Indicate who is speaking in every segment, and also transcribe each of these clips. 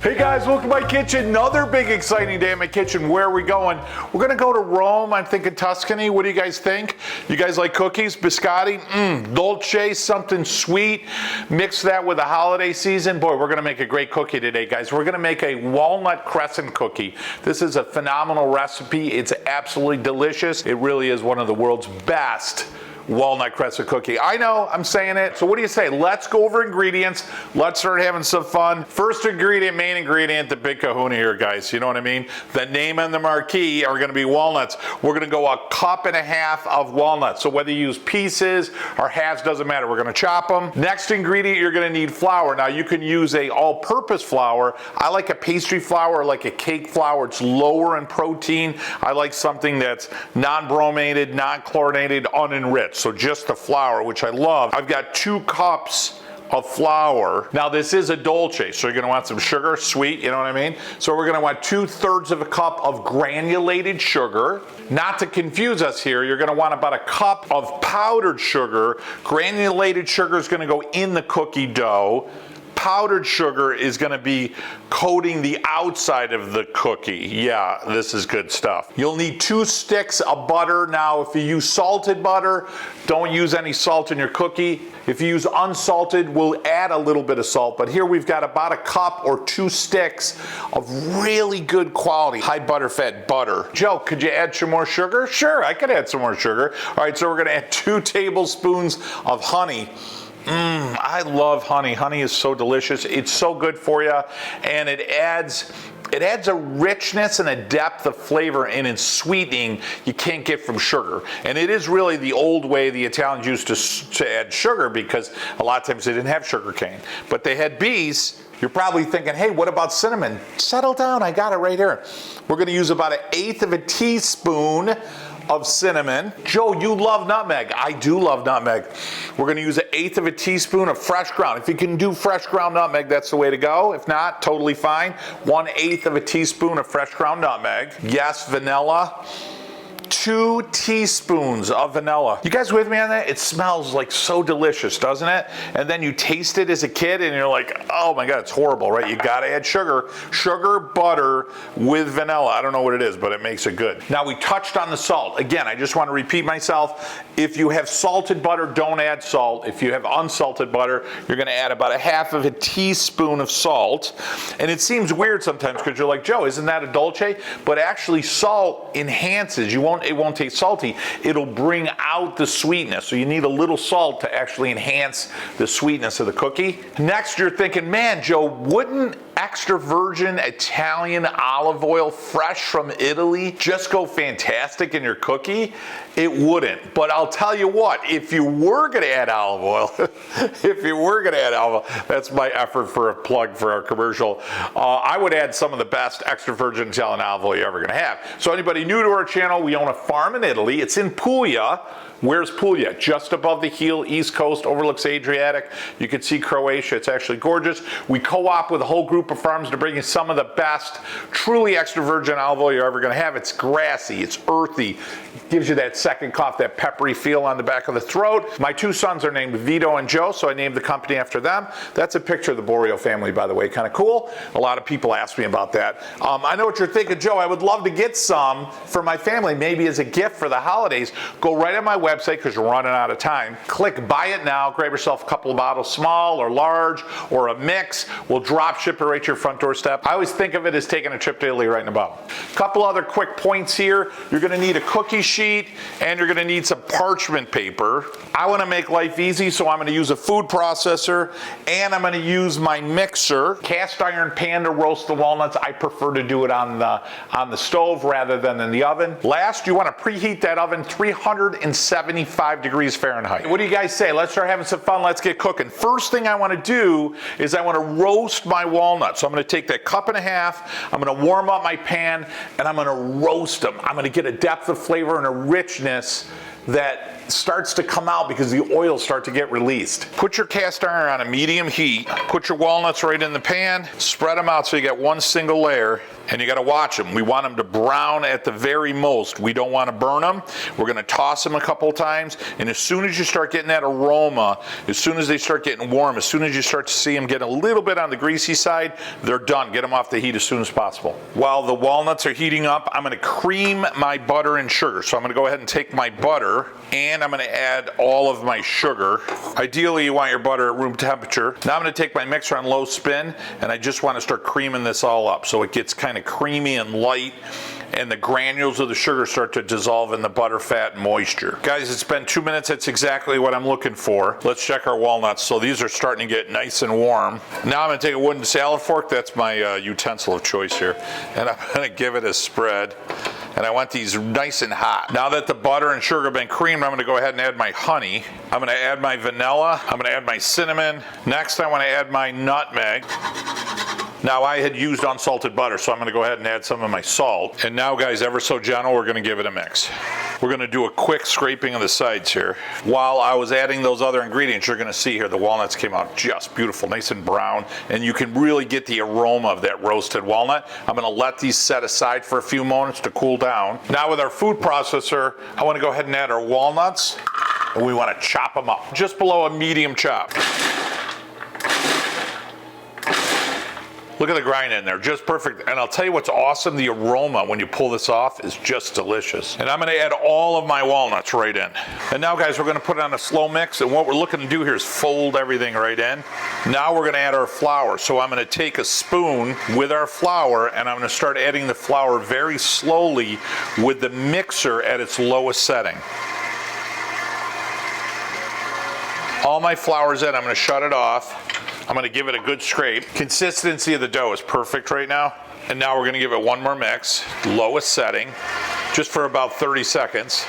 Speaker 1: Hey guys, welcome to my kitchen. Another big exciting day in my kitchen. Where are we going? We're gonna go to Rome. I'm thinking Tuscany. What do you guys think? You guys like cookies? Biscotti? Dolce, something sweet. Mix that with the holiday season. Boy, we're gonna make a great cookie today, guys. We're gonna make a Walnut Crescent cookie. This is a phenomenal recipe. It's absolutely delicious. It really is one of the world's best Walnut Crescent cookie. I know, I'm saying it. So what do you say? Let's go over ingredients. Let's start having some fun. First ingredient, main ingredient, the big kahuna here, guys. You know what I mean? The name on the marquee are gonna be walnuts. We're gonna go 1.5 cups of walnuts. So whether you use pieces or halves, doesn't matter. We're gonna chop them. Next ingredient, you're gonna need flour. Now you can use a all-purpose flour. I like a pastry flour or like a cake flour. It's lower in protein. I like something that's non-bromated, non-chlorinated, unenriched. So just the flour, which I love. I've got 2 cups of flour. Now this is a dolce, so you're gonna want some sugar, sweet, you know what I mean? So we're gonna want 2/3 of a cup of granulated sugar. Not to confuse us here, you're gonna want about 1 cup of powdered sugar. Granulated sugar is gonna go in the cookie dough. Powdered sugar is gonna be coating the outside of the cookie. Yeah, this is good stuff. You'll need 2 sticks of butter. Now, if you use salted butter, don't use any salt in your cookie. If you use unsalted, we'll add a little bit of salt, but here we've got about 1 cup or 2 sticks of really good quality, high butterfat butter. Joe, could you add some more sugar? Sure, I could add some more sugar. All right, so we're gonna add 2 tablespoons of honey. I love honey. Honey is so delicious. It's so good for you, and it adds a richness and a depth of flavor and in sweetening you can't get from sugar. And it is really the old way the Italians used to add sugar, because a lot of times they didn't have sugar cane, but they had bees. You're probably thinking, hey, what about cinnamon? Settle down, I got it right here. We're gonna use about 1/8 of a teaspoon of cinnamon. Joe, you love nutmeg. I do love nutmeg. We're gonna use 1/8 of a teaspoon of fresh ground. If you can do fresh ground nutmeg, that's the way to go. If not, totally fine. 1/8 of a teaspoon of fresh ground nutmeg. Yes, vanilla. 2 teaspoons of vanilla. You guys with me on that? It smells like so delicious, doesn't it? And then you taste it as a kid and you're like, oh my God, it's horrible, right? You gotta add sugar. Sugar, butter with vanilla. I don't know what it is, but it makes it good. Now we touched on the salt. Again, I just wanna repeat myself. If you have salted butter, don't add salt. If you have unsalted butter, you're gonna add about 1/2 of a teaspoon of salt. And it seems weird sometimes because you're like, Joe, isn't that a dolce? But actually salt enhances. It won't taste salty. It'll bring out the sweetness. So you need a little salt to actually enhance the sweetness of the cookie. Next, you're thinking, man, Joe, wouldn't extra virgin Italian olive oil fresh from Italy just go fantastic in your cookie? It wouldn't. But I'll tell you what, if you were gonna add olive oil, that's my effort for a plug for our commercial, I would add some of the best extra virgin Italian olive oil you're ever gonna have. So anybody new to our channel, we own a farm in Italy. It's in Puglia. Where's Puglia? Just above the heel, East Coast, overlooks Adriatic. You can see Croatia. It's actually gorgeous. We co-op with a whole group of farms to bring you some of the best, truly extra virgin olive oil you're ever gonna have. It's grassy, it's earthy, it gives you that second cough, that peppery feel on the back of the throat. My 2 sons are named Vito and Joe, so I named the company after them. That's a picture of the Borio family, by the way, kind of cool. A lot of people ask me about that. I know what you're thinking, Joe, I would love to get some for my family, maybe as a gift for the holidays. Go right on my website, because you're running out of time. Click buy it now, grab yourself a couple of bottles, small or large, or a mix. We'll drop ship it right to your front doorstep. I always think of it as taking a trip to Italy right in a bottle. Couple other quick points here. You're gonna need a cookie sheet and you're gonna need some parchment paper. I wanna make life easy, so I'm gonna use a food processor and I'm gonna use my mixer. Cast iron pan to roast the walnuts. I prefer to do it on the stove rather than in the oven. Last, you wanna preheat that oven 375 degrees Fahrenheit. What do you guys say? Let's start having some fun. Let's get cooking. First thing I want to do is I want to roast my walnuts. So I'm going to take that 1.5 cups. I'm going to warm up my pan and I'm going to roast them. I'm going to get a depth of flavor and a richness that starts to come out because the oils start to get released. Put your cast iron on a medium heat, put your walnuts right in the pan, spread them out so you get one single layer, and you gotta watch them. We want them to brown at the very most. We don't wanna burn them. We're gonna toss them a couple times, and as soon as you start getting that aroma, as soon as they start getting warm, as soon as you start to see them get a little bit on the greasy side, they're done. Get them off the heat as soon as possible. While the walnuts are heating up, I'm gonna cream my butter and sugar. So I'm gonna go ahead and take my butter, and I'm gonna add all of my sugar. Ideally, you want your butter at room temperature. Now I'm gonna take my mixer on low spin, and I just wanna start creaming this all up so it gets kind of creamy and light, and the granules of the sugar start to dissolve in the butter, fat, and moisture. Guys, it's been 2 minutes. That's exactly what I'm looking for. Let's check our walnuts. So these are starting to get nice and warm. Now I'm gonna take a wooden salad fork. That's my utensil of choice here. And I'm gonna give it a spread. And I want these nice and hot. Now that the butter and sugar have been creamed, I'm gonna go ahead and add my honey. I'm gonna add my vanilla. I'm gonna add my cinnamon. Next, I wanna add my nutmeg. Now I had used unsalted butter, so I'm gonna go ahead and add some of my salt. And now guys, ever so gentle, we're gonna give it a mix. We're gonna do a quick scraping of the sides here. While I was adding those other ingredients, you're gonna see here the walnuts came out just beautiful, nice and brown, and you can really get the aroma of that roasted walnut. I'm gonna let these set aside for a few moments to cool down. Now with our food processor, I wanna go ahead and add our walnuts, and we wanna chop them up, just below a medium chop. Look at the grind in there, just perfect. And I'll tell you what's awesome, the aroma when you pull this off is just delicious. And I'm gonna add all of my walnuts right in. And now guys, we're gonna put it on a slow mix, and what we're looking to do here is fold everything right in. Now we're gonna add our flour. So I'm gonna take a spoon with our flour, and I'm gonna start adding the flour very slowly with the mixer at its lowest setting. All my flour's in, I'm gonna shut it off. I'm gonna give it a good scrape. Consistency of the dough is perfect right now. And now we're gonna give it one more mix, lowest setting, just for about 30 seconds.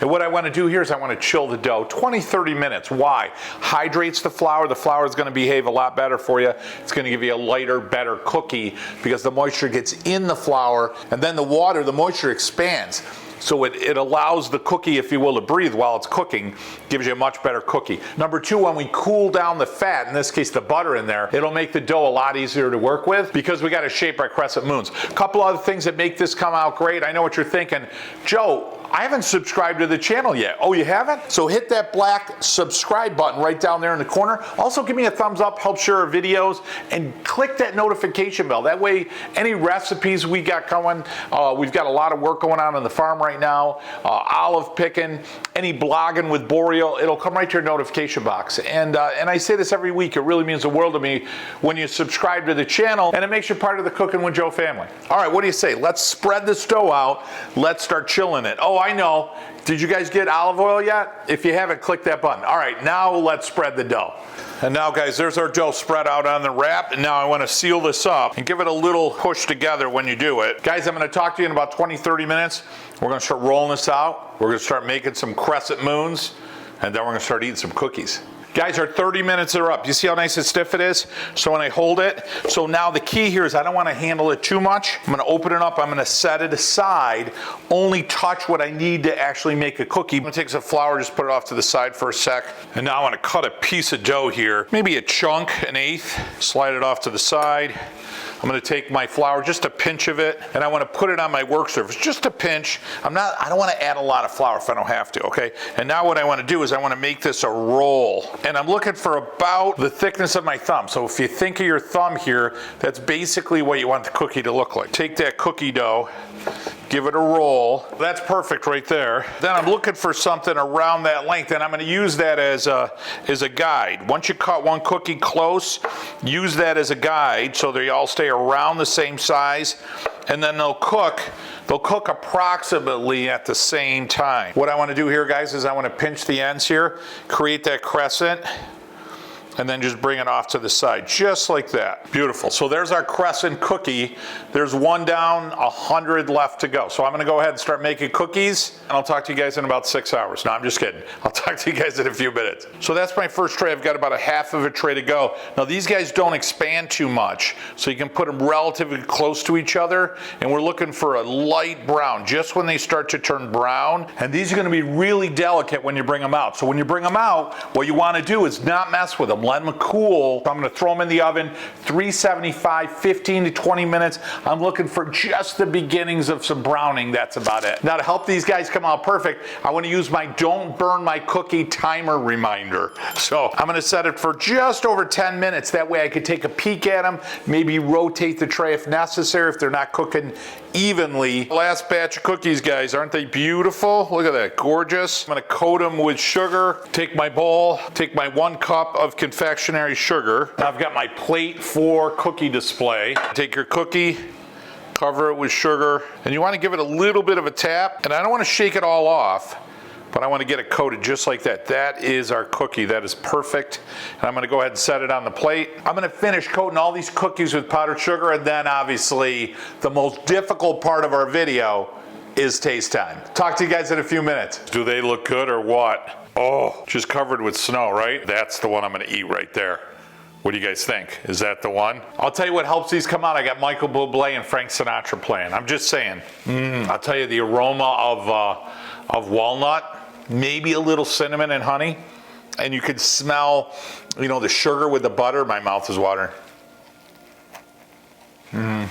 Speaker 1: And what I wanna do here is I wanna chill the dough 20, 30 minutes. Why? Hydrates the flour. The flour is gonna behave a lot better for you. It's gonna give you a lighter, better cookie because the moisture gets in the flour, and then the water, the moisture expands. So it allows the cookie, if you will, to breathe while it's cooking, gives you a much better cookie. Number two, when we cool down the fat, in this case the butter in there, it'll make the dough a lot easier to work with because we gotta shape our crescent moons. A couple other things that make this come out great. I know what you're thinking, Joe, I haven't subscribed to the channel yet. Oh, you haven't? So hit that black subscribe button right down there in the corner. Also give me a thumbs up, help share our videos, and click that notification bell. That way, any recipes we got going, we've got a lot of work going on the farm right now, olive picking, any blogging with Boreal, it'll come right to your notification box. And I say this every week, it really means the world to me when you subscribe to the channel, and it makes you part of the Cooking with Joe family. All right, what do you say? Let's spread this dough out. Let's start chilling it. Oh, I know. Did you guys get olive oil yet? If you haven't, click that button. All right, now let's spread the dough. And now guys, there's our dough spread out on the wrap. And now I want to seal this up and give it a little push together when you do it. Guys, I'm going to talk to you in about 20, 30 minutes. We're going to start rolling this out. We're going to start making some crescent moons. And then we're going to start eating some cookies. Guys, our 30 minutes are up. You see how nice and stiff it is? So when I hold it, so now the key here is I don't want to handle it too much. I'm going to open it up. I'm going to set it aside. Only touch what I need to actually make a cookie. I'm going to take some flour, just put it off to the side for a sec. And now I want to cut a piece of dough here, maybe a chunk, an eighth. Slide it off to the side. I'm going to take my flour, just a pinch of it, and I want to put it on my work surface, just a pinch. I don't want to add a lot of flour if I don't have to, okay? And now what I want to do is I want to make this a roll. And I'm looking for about the thickness of my thumb. So if you think of your thumb here, that's basically what you want the cookie to look like. Take that cookie dough, give it a roll. That's perfect right there. Then I'm looking for something around that length, and I'm going to use that as a guide. Once you cut one cookie close, use that as a guide so they all stay around the same size, and then they'll cook approximately at the same time. What I want to do here, guys, is I want to pinch the ends here, create that crescent. and then just bring it off to the side, just like that. Beautiful. So there's our crescent cookie. There's one down, 100 left to go. So I'm gonna go ahead and start making cookies, and I'll talk to you guys in about 6 hours. No, I'm just kidding. I'll talk to you guys in a few minutes. So that's my first tray. I've got about a half of a tray to go. Now these guys don't expand too much, so you can put them relatively close to each other, and we're looking for a light brown, just when they start to turn brown. And these are gonna be really delicate when you bring them out. So when you bring them out, what you wanna do is not mess with them. Let them cool. So I'm gonna throw them in the oven, 375, 15 to 20 minutes. I'm looking for just the beginnings of some browning. That's about it. Now to help these guys come out perfect, I wanna use my don't burn my cookie timer reminder. So I'm gonna set it for just over 10 minutes. That way I could take a peek at them, maybe rotate the tray if necessary, if they're not cooking evenly. Last batch of cookies, guys. Aren't they beautiful? Look at that, gorgeous. I'm gonna coat them with sugar. Take my bowl, take my 1 cup of confectionery sugar. Now I've got my plate for cookie display. Take your cookie, cover it with sugar, and you wanna give it a little bit of a tap, and I don't wanna shake it all off, but I want to get it coated just like that. That is our cookie. That is perfect. And I'm going to go ahead and set it on the plate. I'm going to finish coating all these cookies with powdered sugar, and then obviously the most difficult part of our video is taste time. Talk to you guys in a few minutes. Do they look good or what? Oh, just covered with snow, right? That's the one I'm going to eat right there. What do you guys think? Is that the one? I'll tell you what helps these come out. I got Michael Bublé and Frank Sinatra playing. I'm just saying. I'll tell you, the aroma of walnut, maybe a little cinnamon and honey, and you can smell, you know, the sugar with the butter. My mouth is watering. Look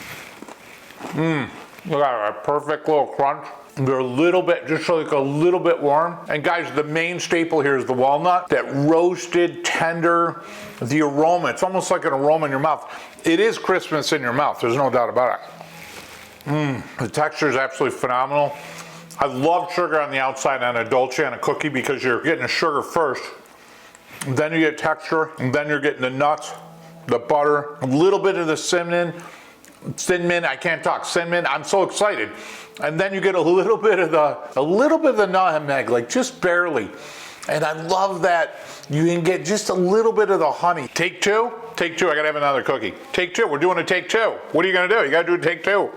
Speaker 1: at that perfect little crunch. They're a little bit, just like a little bit warm. And guys, the main staple here is the walnut. That roasted, tender, the aroma. It's almost like an aroma in your mouth. It is Christmas in your mouth. There's no doubt about it. The texture is absolutely phenomenal. I love sugar on the outside on a dolce on a cookie because you're getting the sugar first, then you get texture, and then you're getting the nuts, the butter, a little bit of the cinnamon, I can't talk, cinnamon, I'm so excited. And then you get a little bit of the nutmeg, like just barely. And I love that you can get just a little bit of the honey. Take two, I gotta have another cookie. Take two, we're doing a take two. What are you gonna do? You gotta do a take two.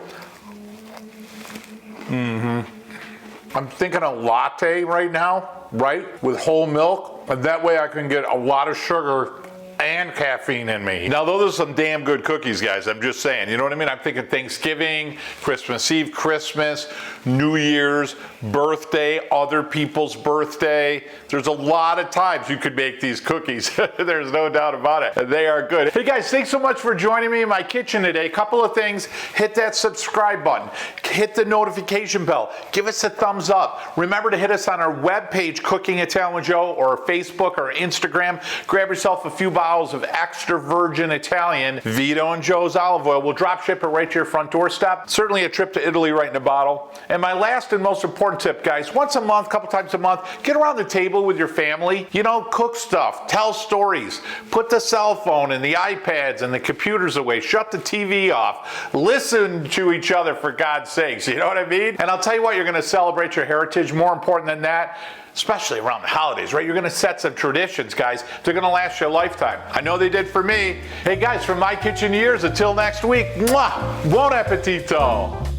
Speaker 1: I'm thinking a latte right now, right? With whole milk, and that way I can get a lot of sugar and caffeine in me. Now those are some damn good cookies, guys. I'm just saying, you know what I mean? I'm thinking Thanksgiving, Christmas Eve, Christmas, New Year's, birthday, other people's birthday. There's a lot of times you could make these cookies. There's no doubt about it. They are good. Hey guys, thanks so much for joining me in my kitchen today. A couple of things. Hit that subscribe button. Hit the notification bell. Give us a thumbs up. Remember to hit us on our webpage, Cooking Italian with Joe, or Facebook or Instagram. Grab yourself a few bottles of extra virgin Italian Vito and Joe's olive oil. We'll drop ship it right to your front doorstep. Certainly a trip to Italy right in a bottle. And my last and most important tip, guys, once a month, couple times a month, get around the table with your family. You know, cook stuff, tell stories, put the cell phone and the iPads and the computers away, shut the TV off, listen to each other for God's sakes, you know what I mean? And I'll tell you what, you're gonna celebrate your heritage. More important than that, especially around the holidays, right? You're gonna set some traditions, guys. They're gonna last you a lifetime. I know they did for me. Hey guys, from my kitchen years, until next week, mwah, buon appetito.